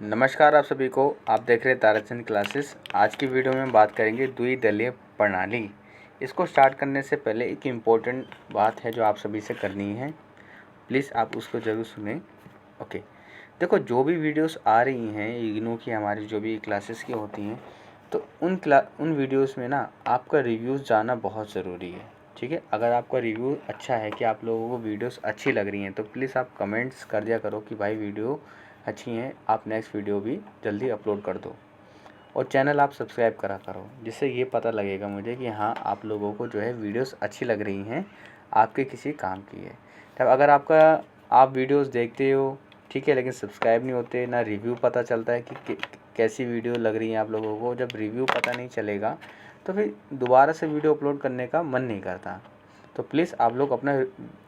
नमस्कार आप सभी को। आप देख रहे हैं ताराचंद क्लासेस। आज की वीडियो में बात करेंगे द्विदलीय प्रणाली। इसको स्टार्ट करने से पहले एक इम्पोर्टेंट बात है जो आप सभी से करनी है, प्लीज़ आप उसको ज़रूर सुनें। ओके, देखो जो भी वीडियोस आ रही हैं इग्नू की, हमारी जो भी क्लासेस की होती हैं, तो उन वीडियोस में ना आपका रिव्यूज़ जानना बहुत ज़रूरी है। ठीक है, अगर आपका रिव्यू अच्छा है कि आप लोगों को वीडियोस अच्छी लग रही हैं तो प्लीज़ आप कमेंट्स कर दिया करो कि भाई वीडियो अच्छी हैं, आप नेक्स्ट वीडियो भी जल्दी अपलोड कर दो। और चैनल आप सब्सक्राइब करा करो, जिससे ये पता लगेगा मुझे कि हाँ आप लोगों को जो है वीडियोस अच्छी लग रही हैं, आपके किसी काम की है। तब अगर आप वीडियोस देखते हो, ठीक है, लेकिन सब्सक्राइब नहीं होते, ना रिव्यू पता चलता है कि कैसी वीडियो लग रही है आप लोगों को। जब रिव्यू पता नहीं चलेगा तो फिर दोबारा से वीडियो अपलोड करने का मन नहीं करता। तो प्लीज़ आप लोग अपना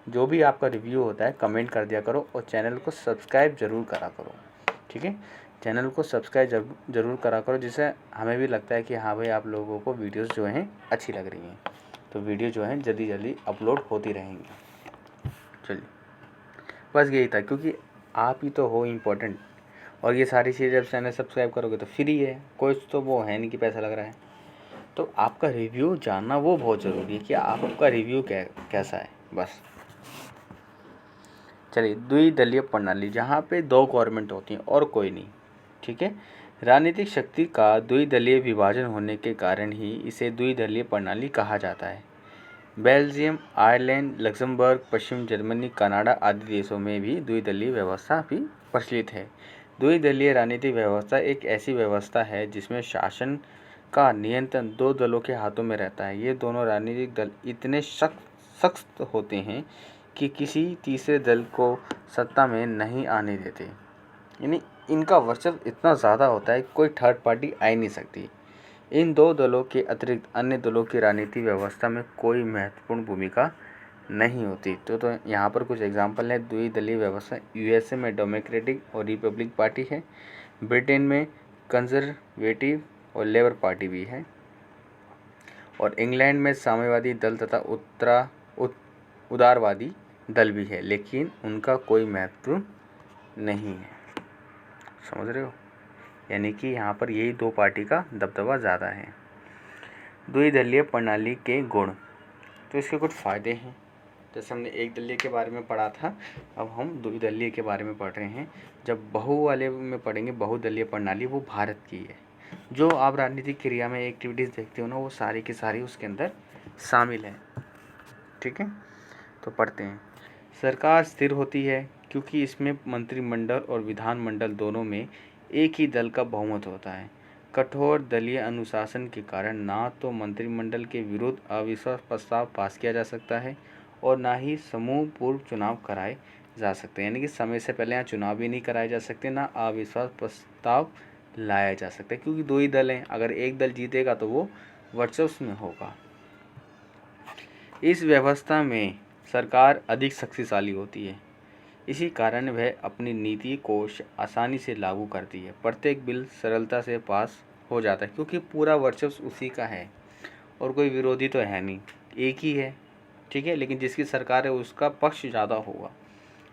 जो भी आपका रिव्यू होता है कमेंट कर दिया करो और चैनल को सब्सक्राइब ज़रूर करा करो। ठीक है, चैनल को सब्सक्राइब ज़रूर करा करो, जिससे हमें भी लगता है कि हाँ भाई आप लोगों को वीडियोस जो हैं अच्छी लग रही हैं, तो वीडियो जो है जल्दी जल्दी अपलोड होती रहेंगी। चलिए, बस यही था, क्योंकि आप ही तो हो इम्पोर्टेंट। और ये सारी चीज़ें जब चैनल सब्सक्राइब करोगे तो फ्री है, कोई तो वो है नहीं कि पैसा लग रहा है। तो आपका रिव्यू जानना वो बहुत ज़रूरी है कि आपका रिव्यू कैसा है। बस चलिए, द्विदलीय प्रणाली, जहाँ पे दो गवर्नमेंट होती हैं और कोई नहीं। ठीक है, राजनीतिक शक्ति का द्विदलीय विभाजन होने के कारण ही इसे द्विदलीय प्रणाली कहा जाता है। बेल्जियम, आयरलैंड, लक्समबर्ग, पश्चिम जर्मनी, कनाडा आदि देशों में भी द्विदलीय व्यवस्था भी प्रचलित है। द्विदलीय राजनीतिक व्यवस्था एक ऐसी व्यवस्था है जिसमें शासन का नियंत्रण दो दलों के हाथों में रहता है। ये दोनों राजनीतिक दल इतने सख्त होते हैं कि किसी तीसरे दल को सत्ता में नहीं आने देते। यानी इनका वर्चस्व इतना ज़्यादा होता है, कोई थर्ड पार्टी आ ही नहीं सकती। इन दो दलों के अतिरिक्त अन्य दलों की राजनीतिक व्यवस्था में कोई महत्वपूर्ण भूमिका नहीं होती। तो यहाँ पर कुछ एग्जाम्पल है द्विदलीय व्यवस्था। यूएसए में डेमोक्रेटिक और रिपब्लिक पार्टी है। ब्रिटेन में कंजर्वेटिव और लेबर पार्टी भी है। और इंग्लैंड में साम्यवादी दल तथा उदारवादी दल भी है, लेकिन उनका कोई महत्व नहीं है। समझ रहे हो? यानी कि यहाँ पर यही दो पार्टी का दबदबा ज़्यादा है। द्विदलीय प्रणाली के गुण, तो इसके कुछ फ़ायदे हैं। जैसे हमने एक दलीय के बारे में पढ़ा था, अब हम द्विदलीय के बारे में पढ़ रहे हैं। जब बहु वाले में पढ़ेंगे, बहुदलीय प्रणाली वो भारत की है। जो आप राजनीतिक क्रिया में एक्टिविटीज़ देखते हो ना, वो सारी की सारी उसके अंदर शामिल है। ठीक है, तो पढ़ते हैं। सरकार स्थिर होती है क्योंकि इसमें मंत्रिमंडल और विधानमंडल दोनों में एक ही दल का बहुमत होता है। कठोर दलीय अनुशासन के कारण ना तो मंत्रिमंडल के विरुद्ध अविश्वास प्रस्ताव पास किया जा सकता है और ना ही समूह पूर्व चुनाव कराए जा सकते हैं। यानी कि समय से पहले यहाँ चुनाव भी नहीं कराए जा सकते, ना अविश्वास प्रस्ताव लाया जा सकता है, क्योंकि दो ही दल हैं। अगर एक दल जीतेगा तो वो वर्चस्व में होगा। इस व्यवस्था में सरकार अधिक शक्तिशाली होती है, इसी कारण वह अपनी नीति को आसानी से लागू करती है। प्रत्येक बिल सरलता से पास हो जाता है क्योंकि पूरा वर्चस्व उसी का है और कोई विरोधी तो है नहीं, एक ही है। ठीक है, लेकिन जिसकी सरकार है उसका पक्ष ज़्यादा होगा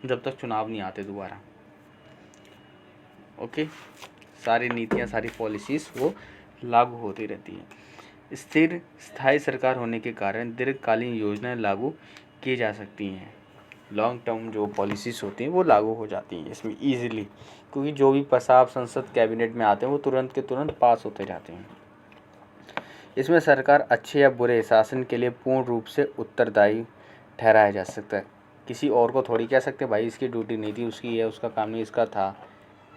जब तक चुनाव नहीं आते दोबारा। ओके, सारी नीतियाँ, सारी पॉलिसीज़ वो लागू होती रहती हैं। स्थिर स्थायी सरकार होने के कारण दीर्घकालीन योजनाएं लागू की जा सकती हैं। लॉन्ग टर्म जो पॉलिसीज़ होती हैं वो लागू हो जाती हैं इसमें ईजिली, क्योंकि जो भी प्रस्ताव संसद कैबिनेट में आते हैं वो तुरंत के तुरंत पास होते जाते हैं। इसमें सरकार अच्छे या बुरे शासन के लिए पूर्ण रूप से उत्तरदायी ठहराया जा सकता है। किसी और को थोड़ी कह सकते भाई इसकी ड्यूटी नहीं थी, उसकी है, उसका काम नहीं, इसका था।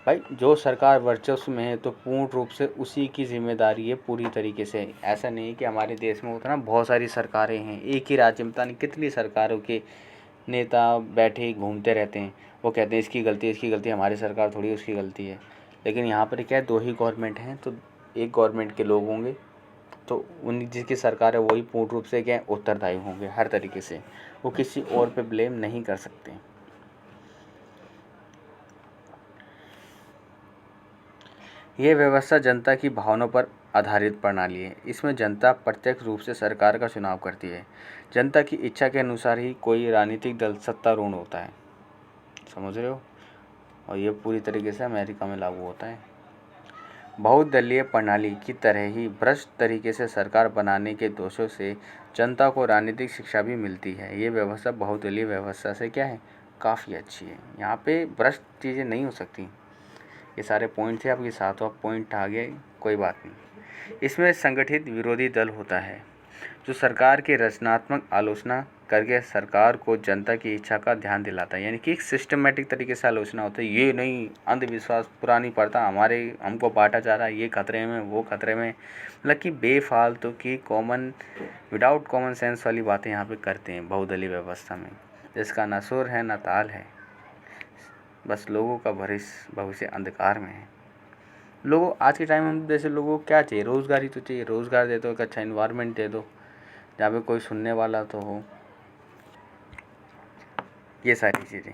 भाई जो सरकार वर्चस्व में है तो पूर्ण रूप से उसी की जिम्मेदारी है पूरी तरीके से। ऐसा नहीं है कि हमारे देश में होता ना बहुत सारी सरकारें हैं, एक ही राज्य में पता नहीं कितनी सरकारों के नेता बैठे घूमते रहते हैं, वो कहते हैं इसकी गलती है, इसकी गलती है, हमारी सरकार थोड़ी उसकी गलती है। लेकिन यहाँ पर क्या है, दो ही गवर्नमेंट हैं, तो एक गवर्नमेंट के लोग होंगे, तो उन जिसकी सरकार है वही पूर्ण रूप से क्या है उत्तरदायी होंगे हर तरीके से, वो किसी और पे ब्लेम नहीं कर सकते। यह व्यवस्था जनता की भावनाओं पर आधारित प्रणाली है। इसमें जनता प्रत्यक्ष रूप से सरकार का चुनाव करती है। जनता की इच्छा के अनुसार ही कोई राजनीतिक दल सत्तारूढ़ होता है। समझ रहे हो? और ये पूरी तरीके से अमेरिका में लागू होता है। बहुदलीय प्रणाली की तरह ही भ्रष्ट तरीके से सरकार बनाने के दोषों से जनता को राजनीतिक शिक्षा भी मिलती है। ये व्यवस्था बहुदलीय व्यवस्था से क्या है, काफ़ी अच्छी है। यहाँ पे भ्रष्ट चीज़ें नहीं हो सकती। ये सारे पॉइंट थे, आपके 7वां पॉइंट आ गया, कोई बात नहीं। इसमें संगठित विरोधी दल होता है जो सरकार की रचनात्मक आलोचना करके सरकार को जनता की इच्छा का ध्यान दिलाता है। यानी कि एक सिस्टमेटिक तरीके से आलोचना होती है। ये नहीं अंधविश्वास पुरानी प्रथा हमको बांटा जा रहा है, ये खतरे में वो खतरे में, मतलब कि बेफालतू की विदाउट कॉमन सेंस वाली बातें यहाँ पे करते हैं बहुदलीय व्यवस्था में, जिसका ना सुर है ना ताल है। बस लोगों का भविष्य अंधकार में है। लोगों आज के टाइम में जैसे लोगों को क्या चाहिए, रोज़गार ही तो चाहिए। रोज़गार दे दो, एक अच्छा इन्वायरमेंट दे दो जहाँ पे कोई सुनने वाला तो हो, ये सारी चीज़ें।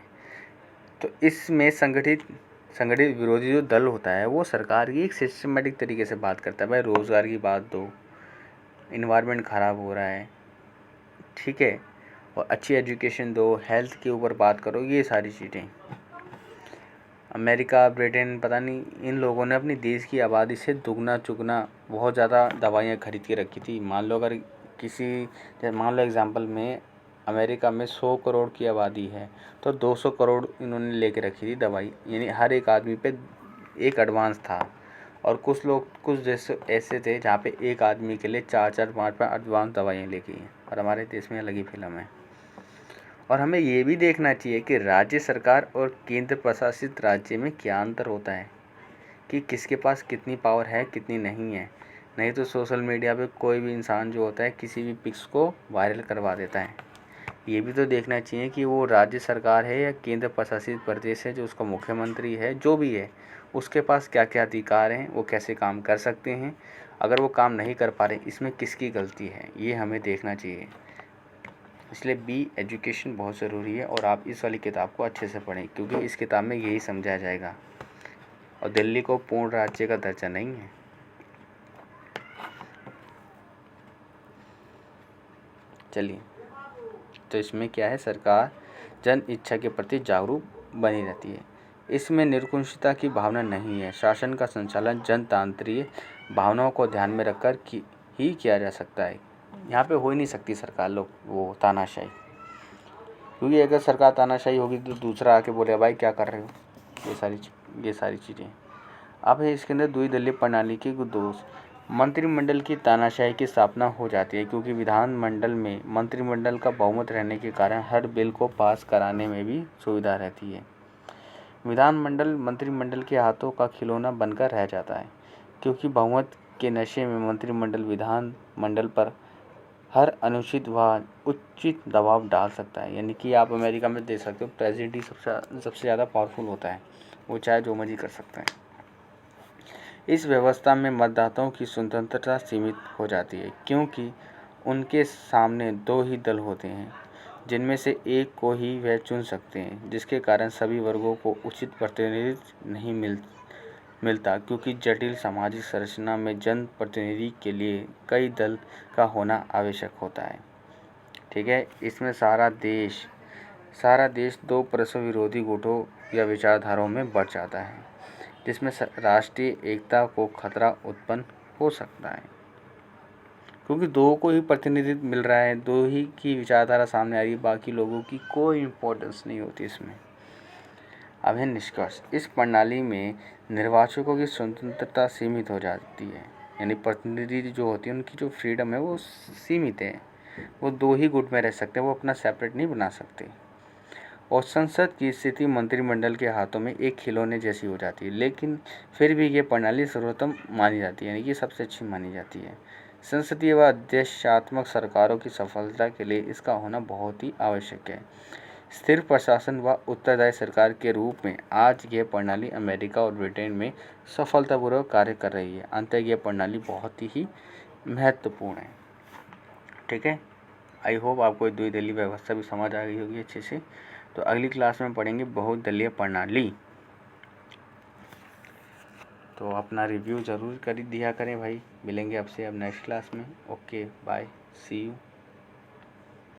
तो इसमें संगठित विरोधी जो दल होता है वो सरकार की एक सिस्टमेटिक तरीके से बात करता है। भाई रोज़गार की बात दो, इन्वायरमेंट ख़राब हो रहा है, ठीक है, और अच्छी एजुकेशन दो, हेल्थ के ऊपर बात करो, ये सारी चीज़ें। अमेरिका, ब्रिटेन, पता नहीं, इन लोगों ने अपनी देश की आबादी से दुगना चुगना बहुत ज़्यादा दवाइयाँ खरीद के रखी थी। मान लो अगर मान लो एग्जांपल में अमेरिका में 100 करोड़ की आबादी है तो 200 करोड़ इन्होंने लेके रखी थी दवाई। यानी हर एक आदमी पे एक एडवांस था। और कुछ देश ऐसे थे जहाँ पे एक आदमी के लिए 4-4, 5-5 एडवांस दवाइयाँ लेके हैं। और हमारे देश में अलग ही फिल्म है। और हमें ये भी देखना चाहिए कि राज्य सरकार और केंद्र प्रशासित राज्य में क्या अंतर होता है, कि किसके पास कितनी पावर है, कितनी नहीं है। नहीं तो सोशल मीडिया पे कोई भी इंसान जो होता है किसी भी पिक्स को वायरल करवा देता है। ये भी तो देखना चाहिए कि वो राज्य सरकार है या केंद्र प्रशासित प्रदेश है, जो उसका मुख्यमंत्री है, जो भी है, उसके पास क्या क्या अधिकार हैं, वो कैसे काम कर सकते हैं। अगर वो काम नहीं कर पा रहे, इसमें किसकी गलती है, ये हमें देखना चाहिए। इसलिए बी एजुकेशन बहुत ज़रूरी है। और आप इस वाली किताब को अच्छे से पढ़ें, क्योंकि इस किताब में यही समझाया जाएगा। और दिल्ली को पूर्ण राज्य का दर्जा नहीं है। चलिए, तो इसमें क्या है, सरकार जन इच्छा के प्रति जागरूक बनी रहती है। इसमें निरंकुशता की भावना नहीं है। शासन का संचालन जनतांत्रिक भावनाओं को ध्यान में रखकर ही किया जा सकता है। यहाँ पे हो ही नहीं सकती सरकार वो तानाशाही, क्योंकि अगर सरकार तानाशाही होगी तो दूसरा आके बोले भाई क्या कर रहे हो, ये सारी चीज़ें। अब है इसके अंदर द्विदलीय प्रणाली के दोष। मंत्रिमंडल की तानाशाही की स्थापना हो जाती है, क्योंकि विधानमंडल में मंत्रिमंडल का बहुमत रहने के कारण हर बिल को पास कराने में भी सुविधा रहती है। विधानमंडल मंत्रिमंडल के हाथों का खिलौना बनकर रह जाता है, क्योंकि बहुमत के नशे में मंत्रिमंडल विधानमंडल पर हर अनुचित व उचित दबाव डाल सकता है। यानी कि आप अमेरिका में देख सकते हो, प्रेसिडेंट ही सबसे ज़्यादा पावरफुल होता है, वो चाहे जो मर्जी कर सकते हैं। इस व्यवस्था में मतदाताओं की स्वतंत्रता सीमित हो जाती है, क्योंकि उनके सामने दो ही दल होते हैं, जिनमें से एक को ही वह चुन सकते हैं, जिसके कारण सभी वर्गों को उचित प्रतिनिधित्व नहीं मिलता, क्योंकि जटिल सामाजिक संरचना में जनप्रतिनिधि के लिए कई दल का होना आवश्यक होता है। ठीक है, इसमें सारा देश दो परस्पर विरोधी गुटों या विचारधाराओं में बढ़ जाता है, जिसमें राष्ट्रीय एकता को खतरा उत्पन्न हो सकता है, क्योंकि दो को ही प्रतिनिधित्व मिल रहा है, दो ही की विचारधारा सामने आ रही है, बाकी लोगों की कोई इम्पोर्टेंस नहीं होती इसमें। अब है निष्कर्ष। इस प्रणाली में निर्वाचकों की स्वतंत्रता सीमित हो जाती है। यानी प्रतिनिधि जो होती है उनकी जो फ्रीडम है वो सीमित है। वो दो ही गुट में रह सकते हैं, वो अपना सेपरेट नहीं बना सकते। और संसद की स्थिति मंत्रिमंडल के हाथों में एक खिलौने जैसी हो जाती है। लेकिन फिर भी ये प्रणाली सर्वोत्तम मानी जाती है, यानी कि सबसे अच्छी मानी जाती है। संसदीय व अध्यक्षात्मक सरकारों की सफलता के लिए इसका होना बहुत ही आवश्यक है। स्थिर प्रशासन व उत्तरदायी सरकार के रूप में आज यह प्रणाली अमेरिका और ब्रिटेन में सफलतापूर्वक कार्य कर रही है। अंततः यह प्रणाली बहुत ही महत्वपूर्ण है। ठीक है, आई होप आपको द्विदलीय व्यवस्था भी समझ आ गई होगी अच्छे से। तो अगली क्लास में पढ़ेंगे बहुदलीय प्रणाली। तो अपना रिव्यू ज़रूर कर दिया करें भाई। मिलेंगे आपसे अब नेक्स्ट क्लास में। Okay, bye, see you.